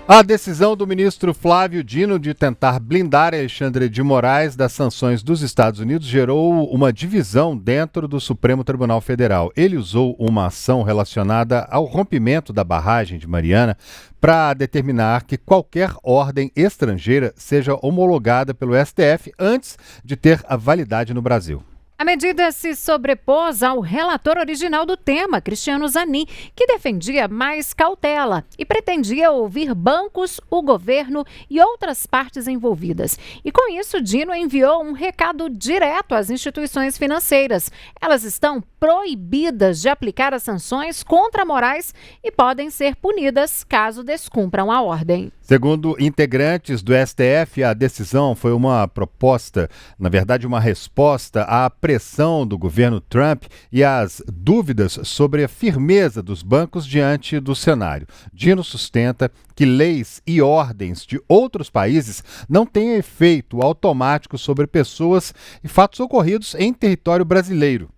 A decisão do ministro Flávio Dino de tentar blindar Alexandre de Moraes das sanções dos Estados Unidos gerou uma divisão dentro do Supremo Tribunal Federal. Ele usou uma ação relacionada ao rompimento da barragem de Mariana para determinar que qualquer ordem estrangeira seja homologada pelo STF antes de ter a validade no Brasil. A medida se sobrepôs ao relator original do tema, Cristiano Zanin, que defendia mais cautela e pretendia ouvir bancos, o governo e outras partes envolvidas. E com isso, Dino enviou um recado direto às instituições financeiras. Elas estão proibidas de aplicar as sanções contra Moraes e podem ser punidas caso descumpram a ordem. Segundo integrantes do STF, a decisão foi uma proposta, na verdade, uma resposta à pressão do governo Trump e às dúvidas sobre a firmeza dos bancos diante do cenário. Dino sustenta que leis e ordens de outros países não têm efeito automático sobre pessoas e fatos ocorridos em território brasileiro.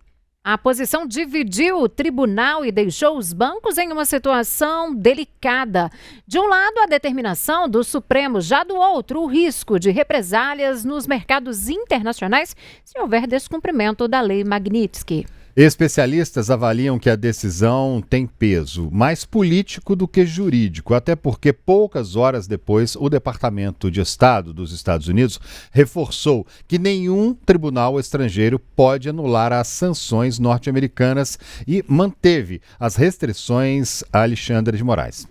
A posição dividiu o tribunal e deixou os bancos em uma situação delicada. De um lado, a determinação do Supremo, já do outro, o risco de represálias nos mercados internacionais se houver descumprimento da Lei Magnitsky. Especialistas avaliam que a decisão tem peso mais político do que jurídico, até porque poucas horas depois o Departamento de Estado dos Estados Unidos reforçou que nenhum tribunal estrangeiro pode anular as sanções norte-americanas e manteve as restrições a Alexandre de Moraes.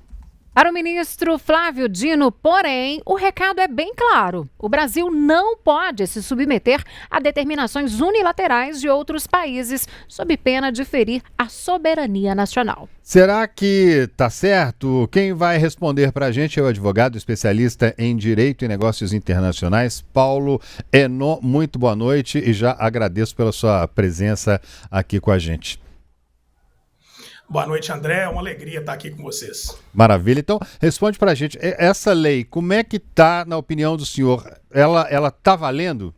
Para o ministro Flávio Dino, porém, o recado é bem claro. O Brasil não pode se submeter a determinações unilaterais de outros países, sob pena de ferir a soberania nacional. Será que tá certo? Quem vai responder para a gente é o advogado especialista em Direito e Negócios Internacionais, Paulo Eno. Muito boa noite e já agradeço pela sua presença aqui com a gente. Boa noite, André. É uma alegria estar aqui com vocês. Maravilha. Então, responde para a gente. Essa lei, como é que está, na opinião do senhor? Ela está valendo?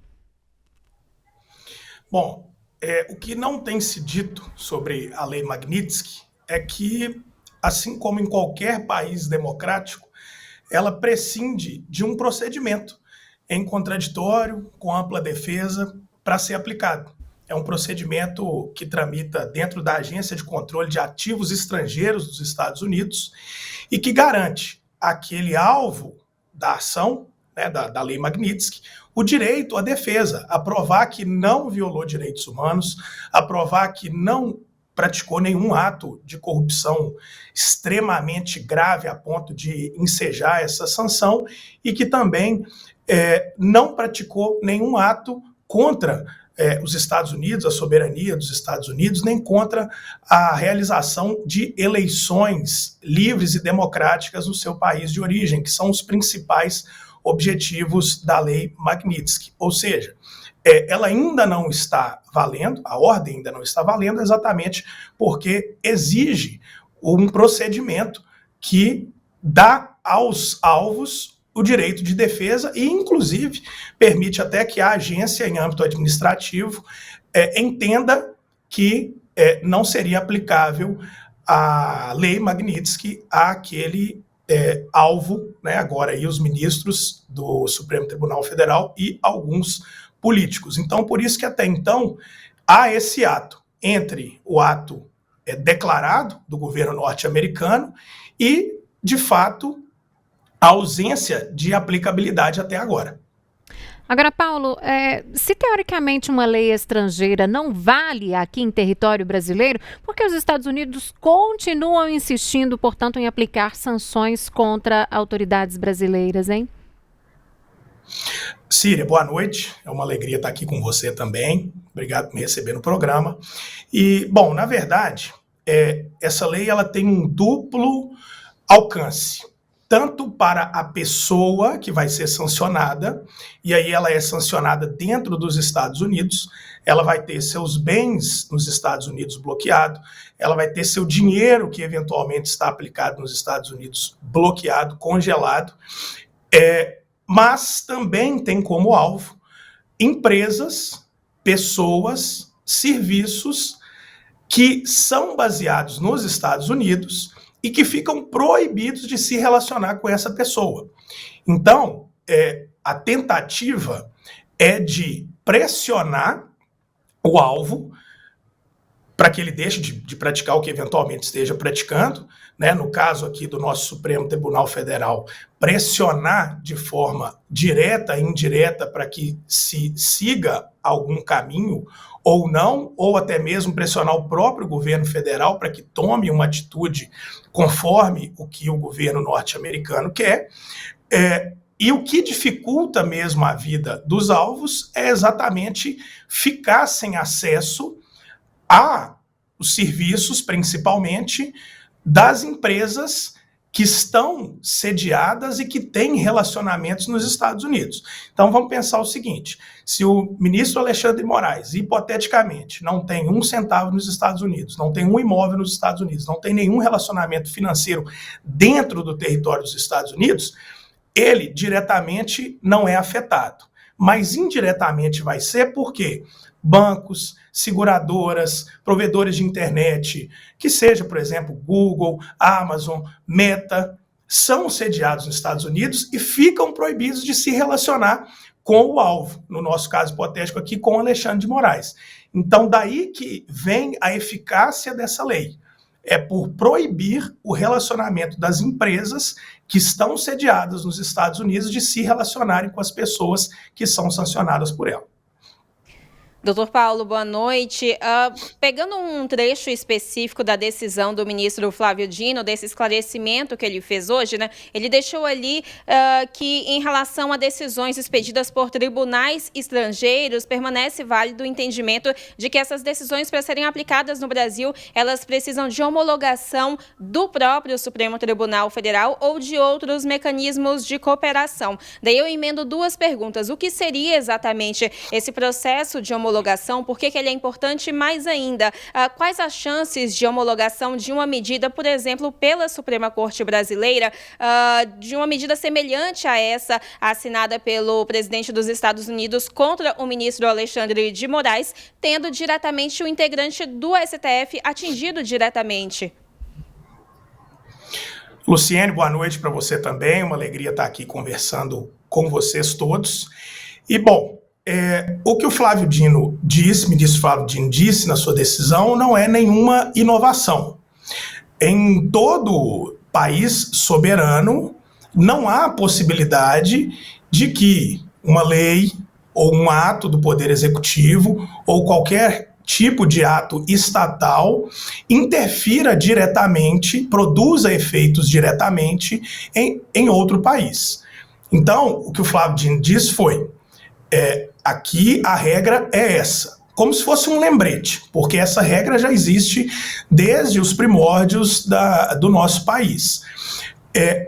Bom, o que não tem se dito sobre a Lei Magnitsky é que, assim como em qualquer país democrático, ela prescinde de um procedimento em contraditório, com ampla defesa, para ser aplicado. É um procedimento que tramita dentro da Agência de Controle de Ativos Estrangeiros dos Estados Unidos e que garante àquele alvo da ação, né, da Lei Magnitsky, o direito à defesa, a provar que não violou direitos humanos, a provar que não praticou nenhum ato de corrupção extremamente grave a ponto de ensejar essa sanção e que também não praticou nenhum ato contra os Estados Unidos, a soberania dos Estados Unidos, nem contra a realização de eleições livres e democráticas no seu país de origem, que são os principais objetivos da Lei Magnitsky. Ou seja, ela ainda não está valendo, a ordem ainda não está valendo, exatamente porque exige um procedimento que dá aos alvos o direito de defesa e, inclusive, permite até que a agência, em âmbito administrativo, entenda que não seria aplicável a Lei Magnitsky àquele alvo, né, agora aí os ministros do Supremo Tribunal Federal e alguns políticos. Então, por isso que até então há esse ato entre o ato declarado do governo norte-americano e, de fato, a ausência de aplicabilidade até agora. Agora, Paulo, se teoricamente uma lei estrangeira não vale aqui em território brasileiro, por que os Estados Unidos continuam insistindo, portanto, em aplicar sanções contra autoridades brasileiras, hein? Síria, boa noite. É uma alegria estar aqui com você também. Obrigado por me receber no programa. E, bom, na verdade, essa lei ela tem um duplo alcance. Tanto para a pessoa que vai ser sancionada, e aí ela é sancionada dentro dos Estados Unidos, ela vai ter seus bens nos Estados Unidos bloqueado, ela vai ter seu dinheiro que eventualmente está aplicado nos Estados Unidos bloqueado, congelado, mas também tem como alvo empresas, pessoas, serviços que são baseados nos Estados Unidos e que ficam proibidos de se relacionar com essa pessoa. Então, a tentativa é de pressionar o alvo para que ele deixe de praticar o que eventualmente esteja praticando, né? No caso aqui do nosso Supremo Tribunal Federal, pressionar de forma direta e indireta para que se siga algum caminho ou não, ou até mesmo pressionar o próprio governo federal para que tome uma atitude conforme o que o governo norte-americano quer. E o que dificulta mesmo a vida dos alvos é exatamente ficar sem acesso a os serviços, principalmente, das empresas que estão sediadas e que têm relacionamentos nos Estados Unidos. Então vamos pensar o seguinte: se o ministro Alexandre de Moraes, hipoteticamente, não tem 1 centavo nos Estados Unidos, não tem um imóvel nos Estados Unidos, não tem nenhum relacionamento financeiro dentro do território dos Estados Unidos, ele diretamente não é afetado, mas indiretamente vai ser porque bancos, seguradoras, provedores de internet, que seja, por exemplo, Google, Amazon, Meta, são sediados nos Estados Unidos e ficam proibidos de se relacionar com o alvo, no nosso caso hipotético aqui, com Alexandre de Moraes. Então, daí que vem a eficácia dessa lei. É por proibir o relacionamento das empresas que estão sediadas nos Estados Unidos de se relacionarem com as pessoas que são sancionadas por ela. Doutor Paulo, boa noite. Pegando um trecho específico da decisão do ministro Flávio Dino, desse esclarecimento que ele fez hoje, né? Ele deixou ali que, em relação a decisões expedidas por tribunais estrangeiros, permanece válido o entendimento de que essas decisões, para serem aplicadas no Brasil, elas precisam de homologação do próprio Supremo Tribunal Federal ou de outros mecanismos de cooperação. Daí eu emendo 2 perguntas. O que seria exatamente esse processo de homologação? Por que ele é importante? Mais ainda, quais as chances de homologação de uma medida, por exemplo, pela Suprema Corte Brasileira, de uma medida semelhante a essa assinada pelo presidente dos Estados Unidos contra o ministro Alexandre de Moraes, tendo diretamente o integrante do STF atingido diretamente? Luciene, boa noite para você também. Uma alegria estar aqui conversando com vocês todos. E, bom, o que o Flávio Dino disse, ministro Flávio Dino disse na sua decisão, não é nenhuma inovação. Em todo país soberano, não há possibilidade de que uma lei ou um ato do Poder Executivo ou qualquer tipo de ato estatal interfira diretamente, produza efeitos diretamente em outro país. Então, o que o Flávio Dino disse foi: aqui a regra é essa, como se fosse um lembrete, porque essa regra já existe desde os primórdios do nosso país.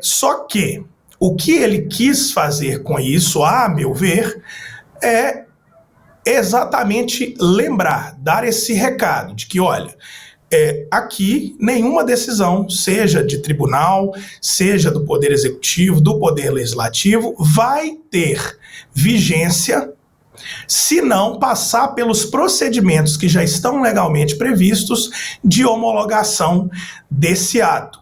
Só que o que ele quis fazer com isso, a meu ver, é exatamente lembrar, dar esse recado de que, olha, aqui nenhuma decisão, seja de tribunal, seja do Poder Executivo, do Poder Legislativo, vai ter vigência se não passar pelos procedimentos que já estão legalmente previstos de homologação desse ato.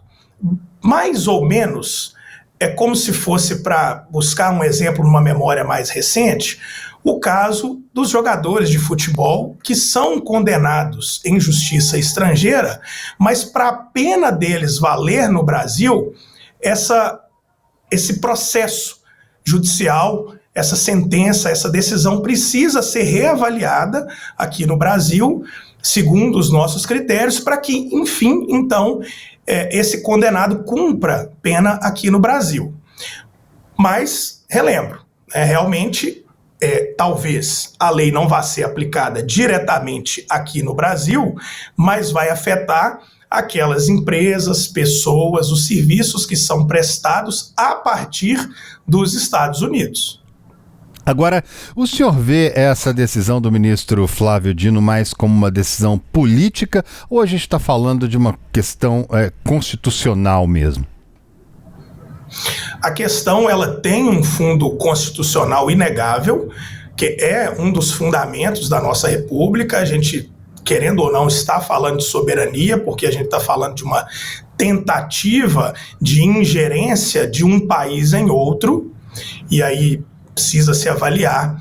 Mais ou menos, é como se fosse, para buscar um exemplo numa memória mais recente, o caso dos jogadores de futebol que são condenados em justiça estrangeira, mas para a pena deles valer no Brasil, esse processo judicial, essa sentença, essa decisão precisa ser reavaliada aqui no Brasil, segundo os nossos critérios, para que, enfim, então, esse condenado cumpra pena aqui no Brasil. Mas, relembro, realmente, talvez a lei não vá ser aplicada diretamente aqui no Brasil, mas vai afetar aquelas empresas, pessoas, os serviços que são prestados a partir dos Estados Unidos. Agora, o senhor vê essa decisão do ministro Flávio Dino mais como uma decisão política ou a gente está falando de uma questão constitucional mesmo? A questão, ela tem um fundo constitucional inegável, que é um dos fundamentos da nossa República. A gente, querendo ou não, está falando de soberania, porque a gente está falando de uma tentativa de ingerência de um país em outro, e aí precisa se avaliar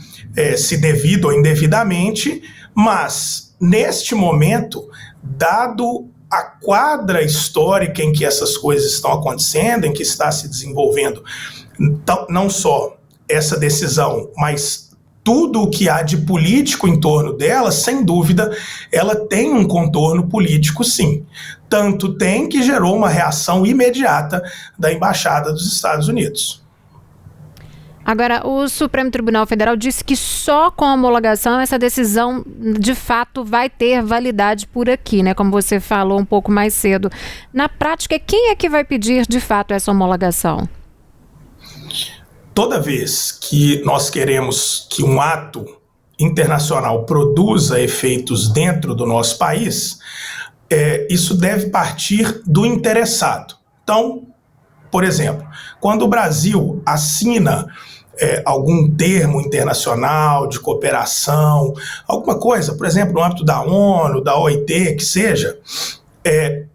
se devido ou indevidamente, mas neste momento, dado a quadra histórica em que essas coisas estão acontecendo, em que está se desenvolvendo, não só essa decisão, mas tudo o que há de político em torno dela, sem dúvida, ela tem um contorno político, sim. Tanto tem que gerou uma reação imediata da Embaixada dos Estados Unidos. Agora, o Supremo Tribunal Federal disse que só com a homologação essa decisão, de fato, vai ter validade por aqui, né? Como você falou um pouco mais cedo. Na prática, quem é que vai pedir, de fato, essa homologação? Toda vez que nós queremos que um ato internacional produza efeitos dentro do nosso país, isso deve partir do interessado. Então, por exemplo, quando o Brasil assina algum termo internacional de cooperação, alguma coisa, por exemplo, no âmbito da ONU, da OIT, que seja,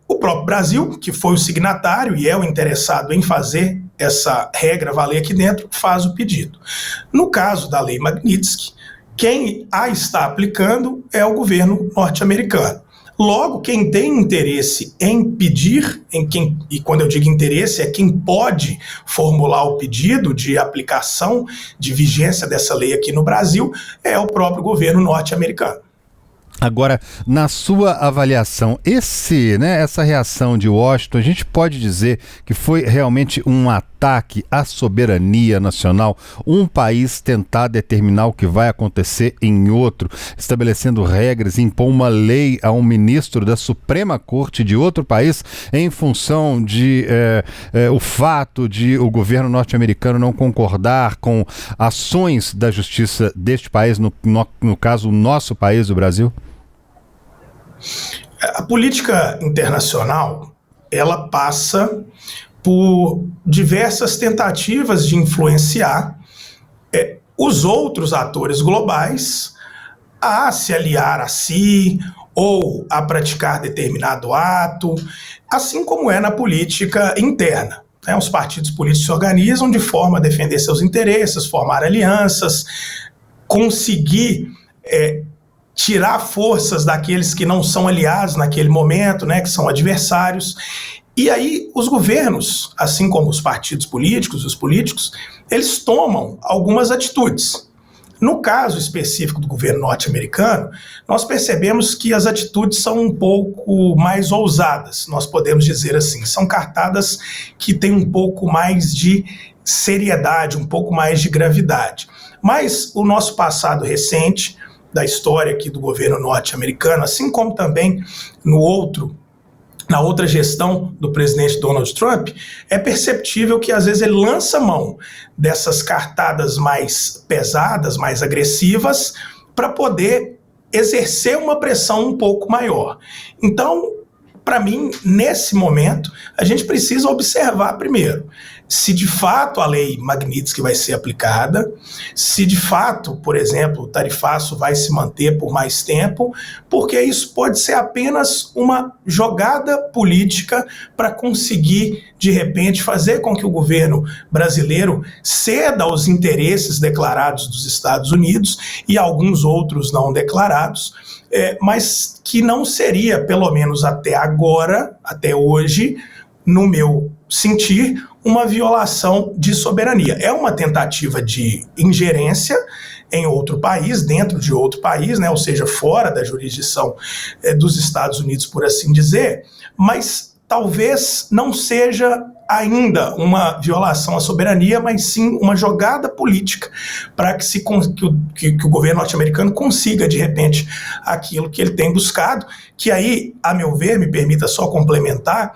o próprio Brasil, que foi o signatário e é o interessado em fazer essa regra valer aqui dentro, faz o pedido. No caso da Lei Magnitsky, quem a está aplicando é o governo norte-americano. Logo, quem tem interesse em pedir, e quando eu digo interesse, é quem pode formular o pedido de aplicação, de vigência dessa lei aqui no Brasil, é o próprio governo norte-americano. Agora, na sua avaliação, essa reação de Washington, a gente pode dizer que foi realmente um ataque à soberania nacional, um país tentar determinar o que vai acontecer em outro, estabelecendo regras, impor uma lei a um ministro da Suprema Corte de outro país em função de o fato de o governo norte-americano não concordar com ações da justiça deste país, no caso, o nosso país, o Brasil? A política internacional, ela passa por diversas tentativas de influenciar os outros atores globais a se aliar a si ou a praticar determinado ato, assim como é na política interna. Os partidos políticos se organizam de forma a defender seus interesses, formar alianças, conseguir tirar forças daqueles que não são aliados naquele momento, que são adversários. E aí os governos, assim como os partidos políticos, os políticos, eles tomam algumas atitudes. No caso específico do governo norte-americano, nós percebemos que as atitudes são um pouco mais ousadas, nós podemos dizer assim, são cartadas que têm um pouco mais de seriedade, um pouco mais de gravidade. Mas o nosso passado recente, da história aqui do governo norte-americano, assim como também na outra gestão do presidente Donald Trump, é perceptível que às vezes ele lança mão dessas cartadas mais pesadas, mais agressivas, para poder exercer uma pressão um pouco maior. Então, para mim, nesse momento, a gente precisa observar primeiro se de fato a lei Magnitsky vai ser aplicada, se de fato, por exemplo, o tarifaço vai se manter por mais tempo, porque isso pode ser apenas uma jogada política para conseguir, de repente, fazer com que o governo brasileiro ceda aos interesses declarados dos Estados Unidos e alguns outros não declarados, mas que não seria, pelo menos até agora, até hoje, no meu sentir, uma violação de soberania. É uma tentativa de ingerência em outro país, dentro de outro país, ou seja, fora da jurisdição dos Estados Unidos, por assim dizer, mas talvez não seja ainda uma violação à soberania, mas sim uma jogada política para que o governo norte-americano consiga, de repente, aquilo que ele tem buscado, que aí, a meu ver, me permita só complementar,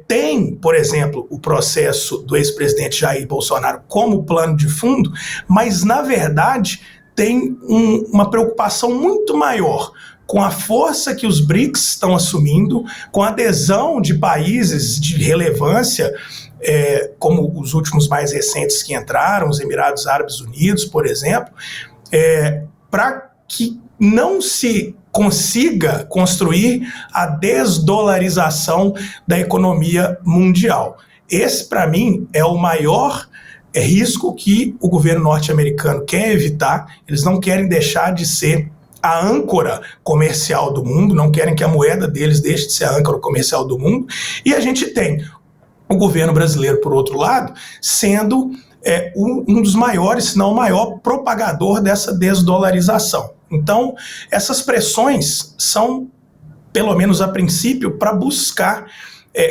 tem, por exemplo, o processo do ex-presidente Jair Bolsonaro como plano de fundo, mas, na verdade, tem uma preocupação muito maior com a força que os BRICS estão assumindo, com a adesão de países de relevância, como os últimos mais recentes que entraram, os Emirados Árabes Unidos, por exemplo, para que não se consiga construir a desdolarização da economia mundial. Esse, para mim, é o maior risco que o governo norte-americano quer evitar. Eles não querem deixar de ser a âncora comercial do mundo, não querem que a moeda deles deixe de ser a âncora comercial do mundo. E a gente tem o governo brasileiro, por outro lado, sendo um dos maiores, se não o maior, propagador dessa desdolarização. Então, essas pressões são, pelo menos a princípio, para buscar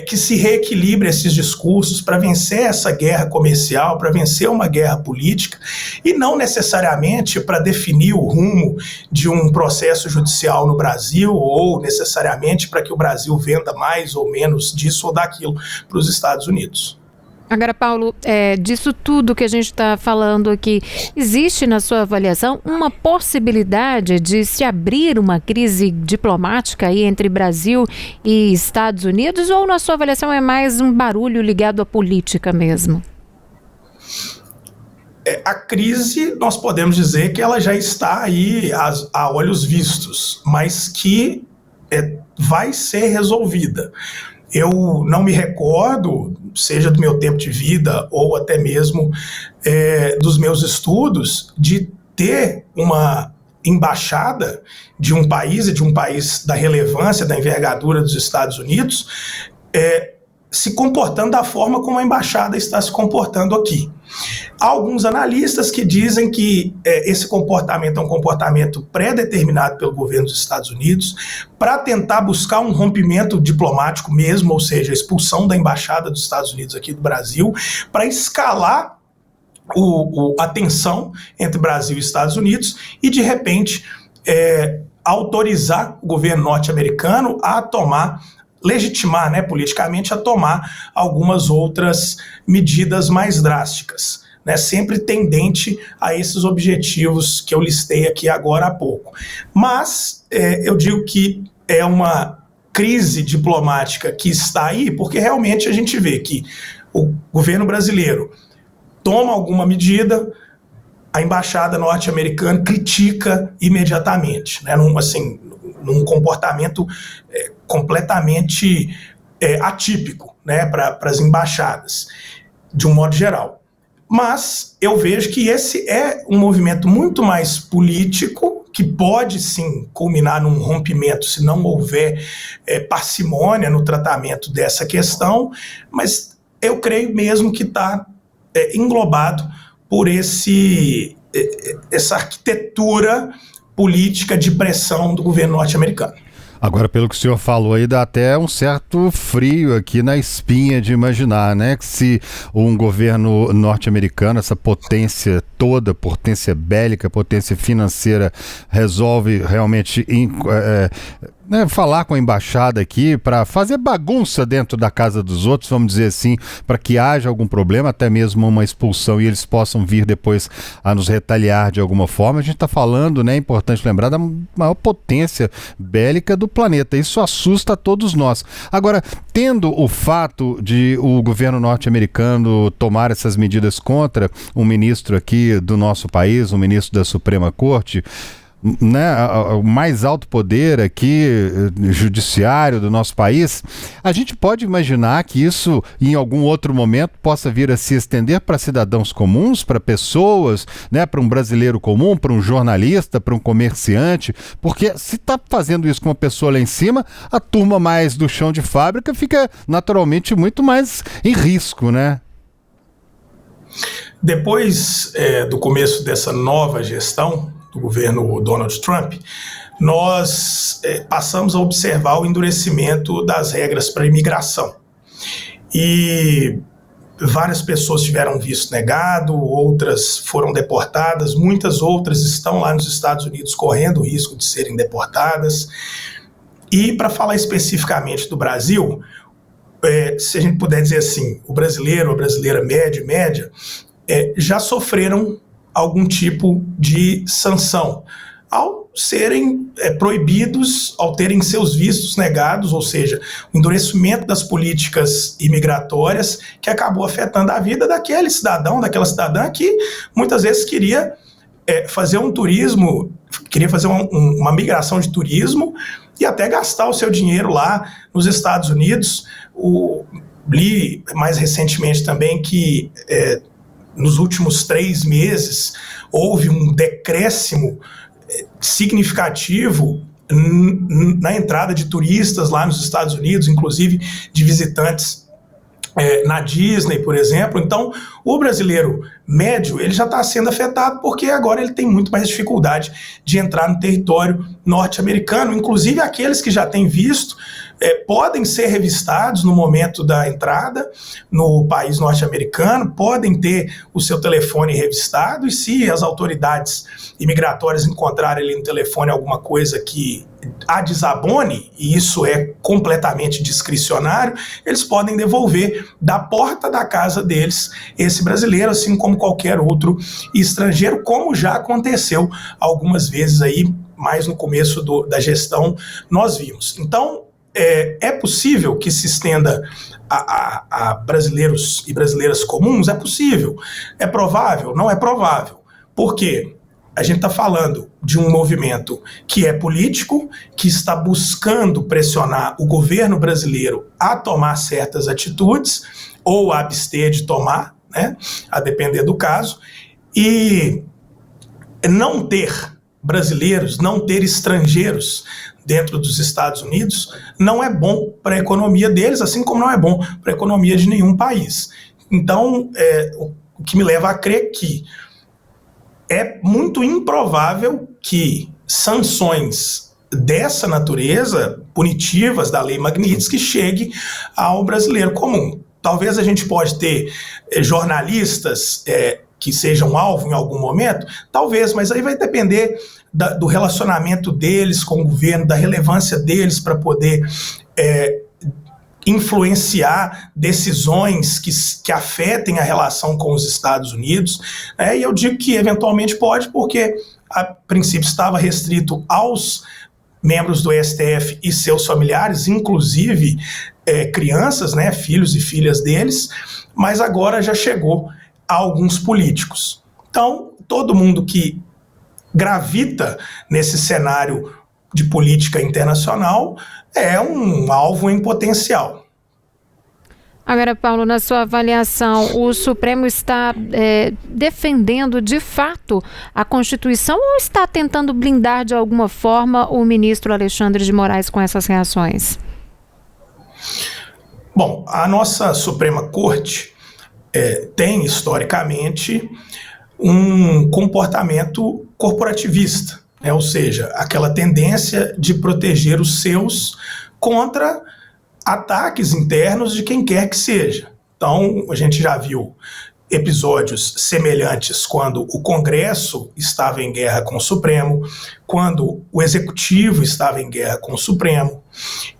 que se reequilibre esses discursos, para vencer essa guerra comercial, para vencer uma guerra política, e não necessariamente para definir o rumo de um processo judicial no Brasil, ou necessariamente para que o Brasil venda mais ou menos disso ou daquilo para os Estados Unidos. Agora, Paulo, disso tudo que a gente está falando aqui, existe na sua avaliação uma possibilidade de se abrir uma crise diplomática aí entre Brasil e Estados Unidos, ou na sua avaliação é mais um barulho ligado à política mesmo? A crise, nós podemos dizer que ela já está aí a olhos vistos, mas que vai ser resolvida. Eu não me recordo, seja do meu tempo de vida ou até mesmo dos meus estudos, de ter uma embaixada de um país e de um país da relevância, da envergadura dos Estados Unidos, se comportando da forma como a embaixada está se comportando aqui. Há alguns analistas que dizem que esse comportamento é um comportamento pré-determinado pelo governo dos Estados Unidos para tentar buscar um rompimento diplomático mesmo, ou seja, a expulsão da embaixada dos Estados Unidos aqui do Brasil, para escalar a tensão entre Brasil e Estados Unidos e, de repente, autorizar o governo norte-americano a legitimar, politicamente, a tomar algumas outras medidas mais drásticas, sempre tendente a esses objetivos que eu listei aqui agora há pouco. Mas eu digo que é uma crise diplomática que está aí, porque realmente a gente vê que o governo brasileiro toma alguma medida, a embaixada norte-americana critica imediatamente, num comportamento completamente atípico, para as embaixadas, de um modo geral. Mas eu vejo que esse é um movimento muito mais político, que pode sim culminar num rompimento se não houver parcimônia no tratamento dessa questão, mas eu creio mesmo que está englobado por essa arquitetura política de pressão do governo norte-americano. Agora, pelo que o senhor falou aí, dá até um certo frio aqui na espinha de imaginar, que se um governo norte-americano, essa potência toda, potência bélica, potência financeira, resolve realmente falar com a embaixada aqui para fazer bagunça dentro da casa dos outros, vamos dizer assim, para que haja algum problema, até mesmo uma expulsão, e eles possam vir depois a nos retaliar de alguma forma. A gente está falando, é importante lembrar, da maior potência bélica do planeta. Isso assusta a todos nós. Agora, tendo o fato de o governo norte-americano tomar essas medidas contra um ministro aqui do nosso país, um ministro da Suprema Corte, o mais alto poder aqui, judiciário do nosso país, a gente pode imaginar que isso em algum outro momento possa vir a se estender para cidadãos comuns, para pessoas, para um brasileiro comum, para um jornalista, para um comerciante, porque se está fazendo isso com uma pessoa lá em cima, a turma mais do chão de fábrica fica naturalmente muito mais em risco, Depois do começo dessa nova gestão do governo Donald Trump, nós passamos a observar o endurecimento das regras para a imigração. E várias pessoas tiveram visto negado, outras foram deportadas, muitas outras estão lá nos Estados Unidos correndo o risco de serem deportadas. E, para falar especificamente do Brasil, se a gente puder dizer assim, o brasileiro, a brasileira média, já sofreram algum tipo de sanção ao serem proibidos, ao terem seus vistos negados, ou seja, o endurecimento das políticas imigratórias que acabou afetando a vida daquele cidadão, daquela cidadã que muitas vezes queria fazer um turismo queria fazer uma migração de turismo e até gastar o seu dinheiro lá nos Estados Unidos. Li mais recentemente também que nos últimos 3 meses houve um decréscimo significativo na entrada de turistas lá nos Estados Unidos, inclusive de visitantes na Disney, por exemplo. Então, o brasileiro médio, ele já está sendo afetado porque agora ele tem muito mais dificuldade de entrar no território norte-americano. Inclusive, aqueles que já têm visto podem ser revistados no momento da entrada no país norte-americano, podem ter o seu telefone revistado, e se as autoridades imigratórias encontrarem ali no telefone alguma coisa que a desabone, e isso é completamente discricionário, eles podem devolver da porta da casa deles esse brasileiro, assim como qualquer outro estrangeiro, como já aconteceu algumas vezes aí, mais no começo da gestão nós vimos. Então, é possível que se estenda a brasileiros e brasileiras comuns? É possível. É provável? Não é provável. Por quê? A gente está falando de um movimento que é político, que está buscando pressionar o governo brasileiro a tomar certas atitudes, ou a abster de tomar, né, a depender do caso, e não ter brasileiros, não ter estrangeiros dentro dos Estados Unidos não é bom para a economia deles, assim como não é bom para a economia de nenhum país. Então, o que me leva a crer que é muito improvável que sanções dessa natureza, punitivas da Lei Magnitsky, chegue ao brasileiro comum. Talvez a gente pode ter jornalistas que sejam alvo em algum momento, talvez, mas aí vai depender do relacionamento deles com o governo, da relevância deles para poder influenciar decisões que afetem a relação com os Estados Unidos. E eu digo que eventualmente pode, porque a princípio estava restrito aos membros do STF e seus familiares, inclusive crianças, né, filhos e filhas deles, mas agora já chegou a alguns políticos. Então, todo mundo que gravita nesse cenário de política internacional é um alvo em potencial. Agora, Paulo, na sua avaliação, o Supremo está defendendo de fato a Constituição ou está tentando blindar de alguma forma o ministro Alexandre de Moraes com essas reações? Bom, a nossa Suprema Corte tem historicamente um comportamento corporativista, ou seja, aquela tendência de proteger os seus contra ataques internos de quem quer que seja. Então, a gente já viu episódios semelhantes quando o Congresso estava em guerra com o Supremo, quando o Executivo estava em guerra com o Supremo,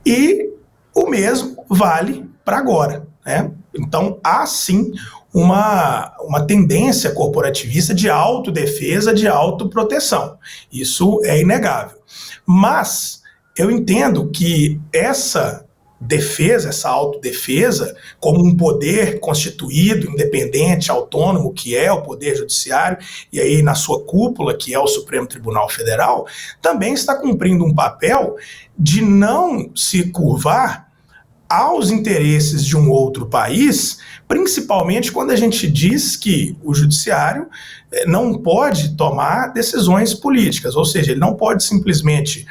e o mesmo vale para agora, né? Então, há sim uma tendência corporativista de autodefesa, de autoproteção. Isso é inegável. Mas eu entendo que essa defesa, essa autodefesa, como um poder constituído, independente, autônomo, que é o Poder Judiciário, e aí na sua cúpula, que é o Supremo Tribunal Federal, também está cumprindo um papel de não se curvar aos interesses de um outro país, principalmente quando a gente diz que o judiciário não pode tomar decisões políticas, ou seja, ele não pode simplesmente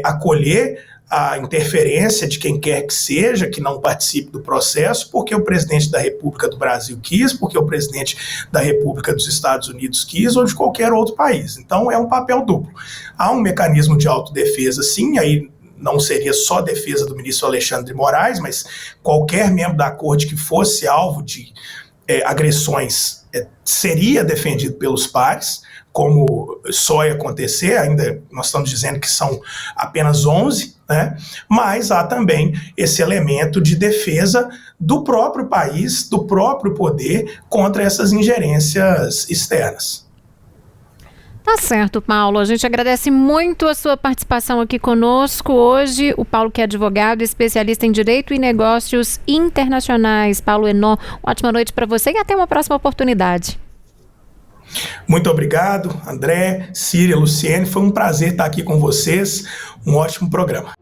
acolher a interferência de quem quer que seja, que não participe do processo, porque o presidente da República do Brasil quis, porque o presidente da República dos Estados Unidos quis, ou de qualquer outro país. Então é um papel duplo. Há um mecanismo de autodefesa, sim, aí não seria só a defesa do ministro Alexandre de Moraes, mas qualquer membro da corte que fosse alvo de agressões seria defendido pelos pares, como só ia acontecer, ainda nós estamos dizendo que são apenas 11, né? Mas há também esse elemento de defesa do próprio país, do próprio poder contra essas ingerências externas. Tá certo, Paulo. A gente agradece muito a sua participação aqui conosco hoje. O Paulo, que é advogado, especialista em Direito e Negócios Internacionais. Paulo Henon, ótima noite para você e até uma próxima oportunidade. Muito obrigado, André, Síria, Luciene. Foi um prazer estar aqui com vocês. Um ótimo programa.